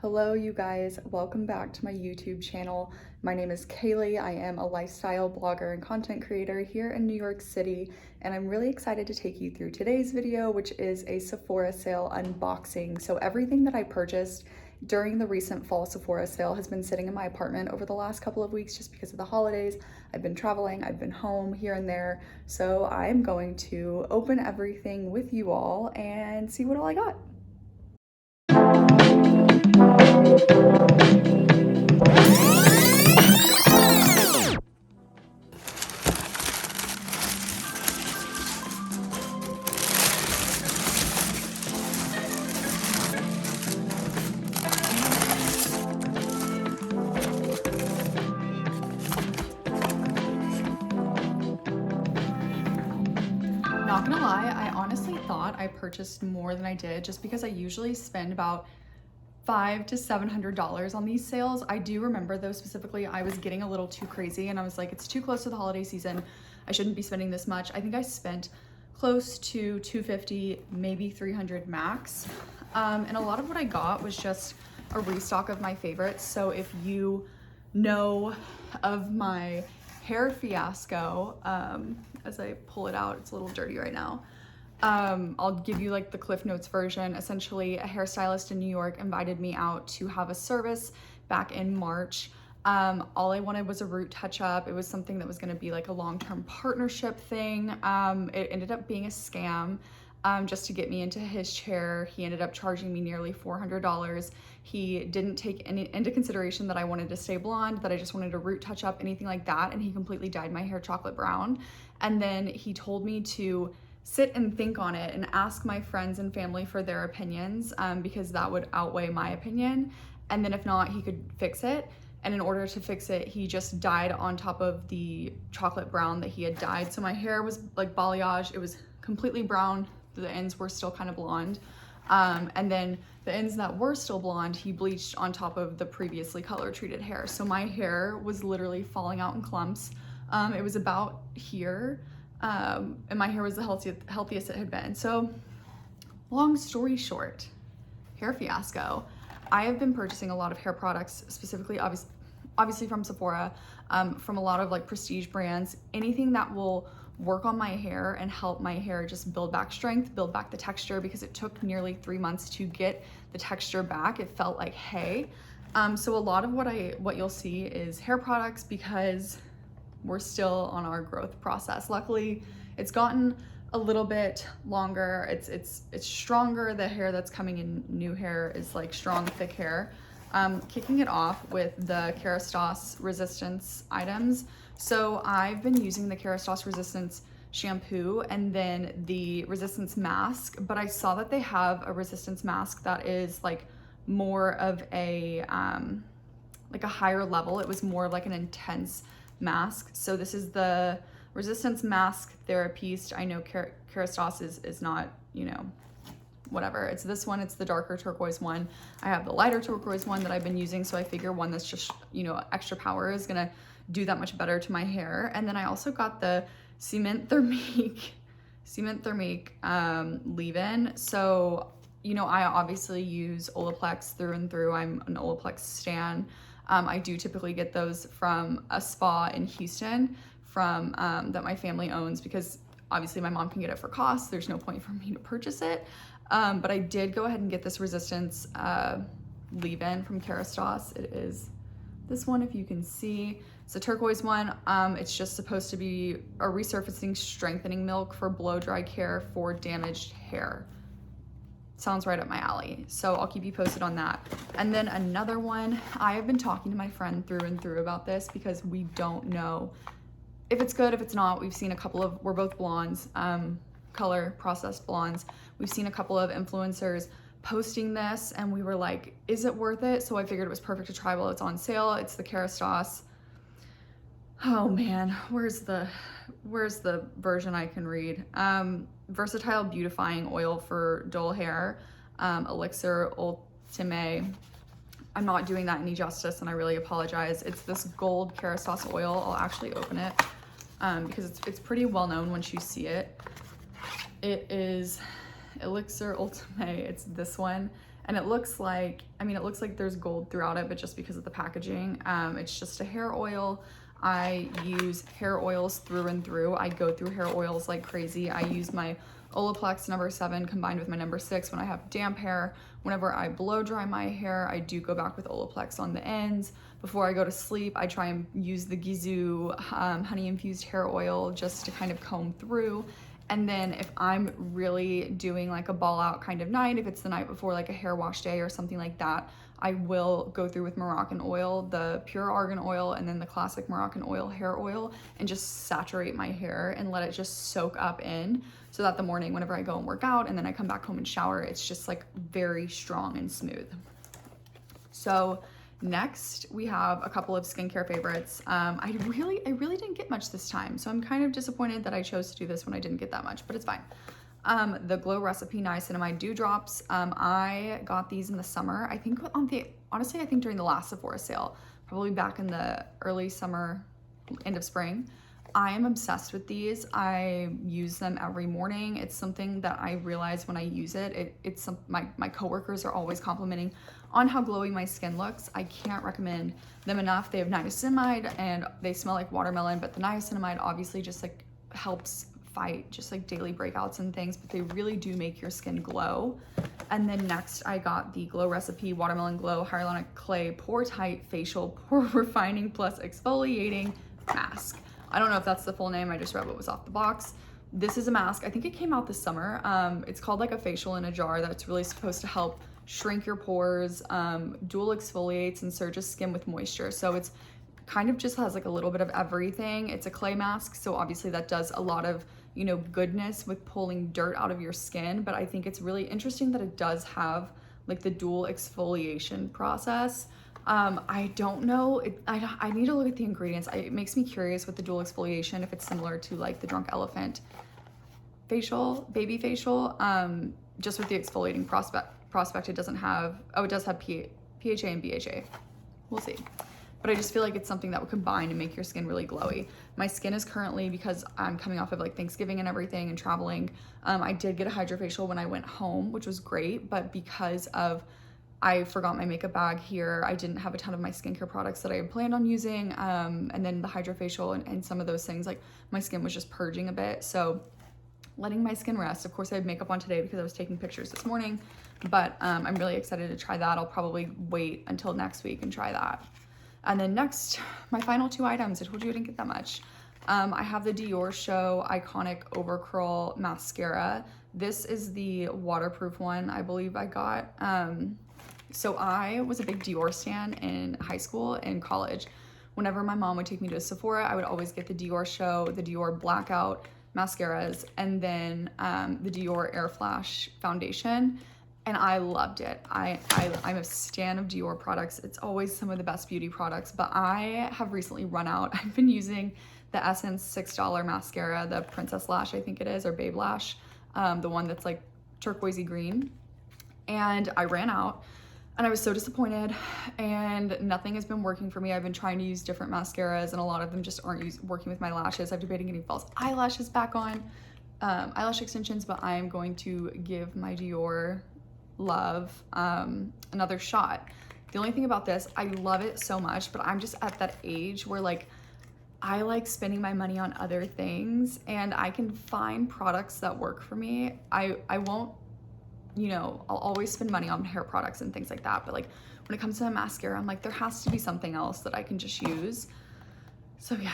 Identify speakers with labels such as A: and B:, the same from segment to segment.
A: Hello, you guys. Welcome back to my YouTube channel. My name is Kaylee. I am a lifestyle blogger and content creator here in New York City, and I'm really excited to take you through today's video, which is a Sephora sale unboxing. So everything that I purchased during the recent fall Sephora sale has been sitting in my apartment over the last couple of weeks just because of the holidays. I've been traveling, I've been home here and there. So I'm going to open everything with you all and see what all I got. Not gonna lie, I honestly thought I purchased more than I did just because I usually spend about $500 to $700 on these sales. I do remember though specifically I was getting a little too crazy and I was like, it's too close to the holiday season. I shouldn't be spending this much. I think I spent close to $250, maybe $300 max. And a lot of what I got was just a restock of my favorites. So if you know of my hair fiasco, as I pull it out, it's a little dirty right now. I'll give you like the Cliff Notes version. Essentially, a hairstylist in New York invited me out to have a service back in March. All I wanted was a root touch up. It was something that was gonna be like a long-term partnership thing. It ended up being a scam. Just to get me into his chair. He ended up charging me nearly $400. He didn't take into consideration that I wanted to stay blonde, that I just wanted a root touch up, anything like that, and he completely dyed my hair chocolate brown. And then he told me to sit and think on it and ask my friends and family for their opinions, because that would outweigh my opinion. And then if not, he could fix it. And in order to fix it, he just dyed on top of the chocolate brown that he had dyed. So my hair was like balayage. It was completely brown. The ends were still kind of blonde. And then the ends that were still blonde, he bleached on top of the previously color treated hair. So my hair was literally falling out in clumps. It was about here. And my hair was the healthiest it had been. So long story short, hair fiasco. I have been purchasing a lot of hair products, specifically obviously from Sephora, from a lot of like prestige brands, anything that will work on my hair and help my hair just build back strength, build back the texture, because it took nearly 3 months to get the texture back. It felt like hay. So a lot of what you'll see is hair products because we're still on our growth process. Luckily, it's gotten a little bit longer. It's stronger. The hair that's coming in, new hair, is like strong, thick hair. Kicking it off with the Kerastase Resistance items. So I've been using the Kerastase Resistance shampoo and then the Resistance mask, but I saw that they have a Resistance mask that is like more of a like a higher level. It was more like an intense mask. So this is the Resistance Mask Therapiste. I know Kerastase is not, you know, whatever. It's this one, it's the darker turquoise one. I have the lighter turquoise one that I've been using, so I figure one that's just, you know, extra power is gonna do that much better to my hair. And then I also got the Cement Thermique leave-in. So, you know, I obviously use Olaplex through and through. I'm an Olaplex stan. I do typically get those from a spa in Houston from that my family owns, because obviously my mom can get it for cost. There's no point for me to purchase it. But I did go ahead and get this Resistance leave-in from Kerastase. It is this one, if you can see. It's a turquoise one. It's just supposed to be a resurfacing strengthening milk for blow-dry care for damaged hair. Sounds right up my alley. So I'll keep you posted on that. And then another one, I have been talking to my friend through and through about this because we don't know if it's good, if it's not. We've seen a couple of, we're both blondes, color processed blondes. We've seen a couple of influencers posting this and we were like, is it worth it? So I figured it was perfect to try while it's on sale. It's the Kerastase. Oh man, where's the version I can read? Versatile beautifying oil for dull hair, Elixir Ultime. I'm not doing that any justice and I really apologize. It's this gold Kerastase oil. I'll actually open it because it's pretty well known once you see it. It is Elixir Ultime. It's this one. And it looks like, I mean, it looks like there's gold throughout it, but just because of the packaging. It's just a hair oil. I use hair oils through and through. I go through hair oils like crazy. I use my Olaplex number 7 combined with my number 6 when I have damp hair. Whenever I blow dry my hair, I do go back with Olaplex on the ends. Before I go to sleep, I try and use the Gizu honey infused hair oil just to kind of comb through. And then if I'm really doing like a ball out kind of night, if it's the night before like a hair wash day or something like that, I will go through with Moroccan oil, the pure argan oil, and then the classic Moroccan oil hair oil, and just saturate my hair and let it just soak up in, so that the morning whenever I go and work out and then I come back home and shower, it's just like very strong and smooth. So next we have a couple of skincare favorites. I really didn't get much this time, so I'm kind of disappointed that I chose to do this when I didn't get that much, but it's fine. The Glow Recipe Niacinamide Dew Drops. I got these in the summer. I think honestly, I think during the last Sephora sale, probably back in the early summer, end of spring. I am obsessed with these. I use them every morning. It's something that I realize when I use it. My coworkers are always complimenting on how glowy my skin looks. I can't recommend them enough. They have niacinamide and they smell like watermelon, but the niacinamide obviously just like helps fight just like daily breakouts and things, but they really do make your skin glow. And then next I got the Glow Recipe Watermelon Glow Hyaluronic Clay Pore Tight Facial Pore Refining Plus Exfoliating Mask. I don't know if that's the full name, I just read what was off the box. This is a mask, I think it came out this summer. It's called like a facial in a jar that's really supposed to help shrink your pores, dual exfoliates and surges skin with moisture. So it's kind of just has like a little bit of everything. It's a clay mask, so obviously that does a lot of, you know, goodness with pulling dirt out of your skin, but I think it's really interesting that it does have like the dual exfoliation process. I don't know, I need to look at the ingredients. It makes me curious with the dual exfoliation if it's similar to like the Drunk Elephant facial, baby facial, just with the exfoliating prospect it doesn't have, oh, it does have PHA and BHA. We'll see. But I just feel like it's something that would combine and make your skin really glowy. My skin is currently, because I'm coming off of like Thanksgiving and everything and traveling, I did get a hydrofacial when I went home, which was great, but because of I forgot my makeup bag here, I didn't have a ton of my skincare products that I had planned on using, and then the hydrofacial and some of those things, like my skin was just purging a bit, so letting my skin rest. Of course I had makeup on today because I was taking pictures this morning, but I'm really excited to try that. I'll probably wait until next week and try that. And then next, my final 2 items. I told you I didn't get that much. I have the Dior Show Iconic Overcurl Mascara. This is the waterproof one I believe I got. So I was a big Dior stan in high school and college. Whenever my mom would take me to Sephora, I would always get the Dior Show, the Dior Blackout mascaras, and then the Dior Air Flash foundation. And I loved it. I'm a stan of Dior products. It's always some of the best beauty products, but I have recently run out. I've been using the Essence $6 mascara, the Princess Lash, I think it is, or Babe Lash, the one that's like turquoisey green. And I ran out and I was so disappointed, and nothing has been working for me. I've been trying to use different mascaras and a lot of them just aren't working with my lashes. I've debated getting false eyelashes back on, eyelash extensions, but I am going to give my Dior love another shot. The only thing about this, I love it so much, but I'm just at that age where like I like spending my money on other things, and I can find products that work for me. I won't, you know, I'll always spend money on hair products and things like that, but like when it comes to a mascara, I'm like, there has to be something else that I can just use. So yeah,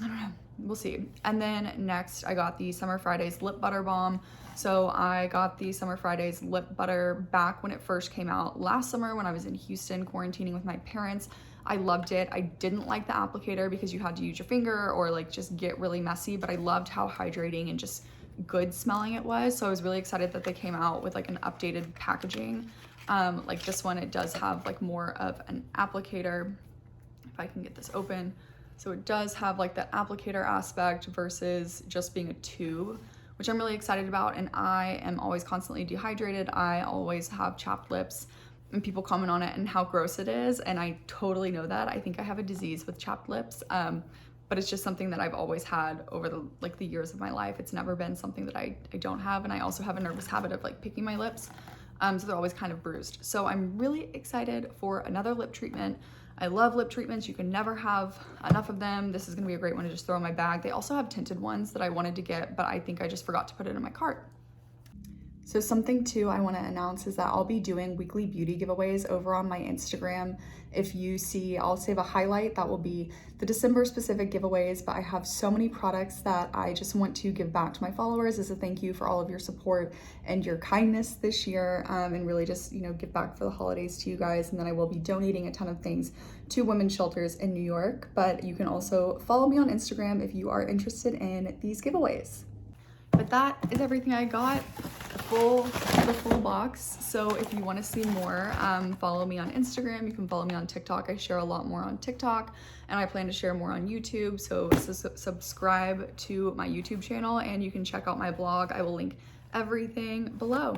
A: I don't know, we'll see. And then next I got the Summer Fridays Lip Butter Balm. So I got the Summer Fridays lip butter back when it first came out last summer when I was in Houston quarantining with my parents. I loved it. I didn't like the applicator because you had to use your finger or like just get really messy, but I loved how hydrating and just good smelling it was. So I was really excited that they came out with like an updated packaging. Like this one, it does have like more of an applicator, if I can get this open. So it does have like that applicator aspect versus just being a tube, which I'm really excited about. And I am always constantly dehydrated. I always have chapped lips, and people comment on it and how gross it is. And I totally know that. I think I have a disease with chapped lips, but it's just something that I've always had over the years of my life. It's never been something that I don't have. And I also have a nervous habit of like picking my lips. So they're always kind of bruised. So I'm really excited for another lip treatment. I love lip treatments. You can never have enough of them. This is gonna be a great one to just throw in my bag. They also have tinted ones that I wanted to get, but I think I just forgot to put it in my cart. So something too I want to announce is that I'll be doing weekly beauty giveaways over on my Instagram. If you see, I'll save a highlight that will be the December specific giveaways, but I have so many products that I just want to give back to my followers as a thank you for all of your support and your kindness this year, and really just, you know, give back for the holidays to you guys. And then I will be donating a ton of things to women's shelters in New York, but you can also follow me on Instagram if you are interested in these giveaways. But that is everything I got, the full box. So if you want to see more, follow me on Instagram. You can follow me on TikTok. I share a lot more on TikTok, and I plan to share more on YouTube. So subscribe to my YouTube channel, and you can check out my blog. I will link everything below.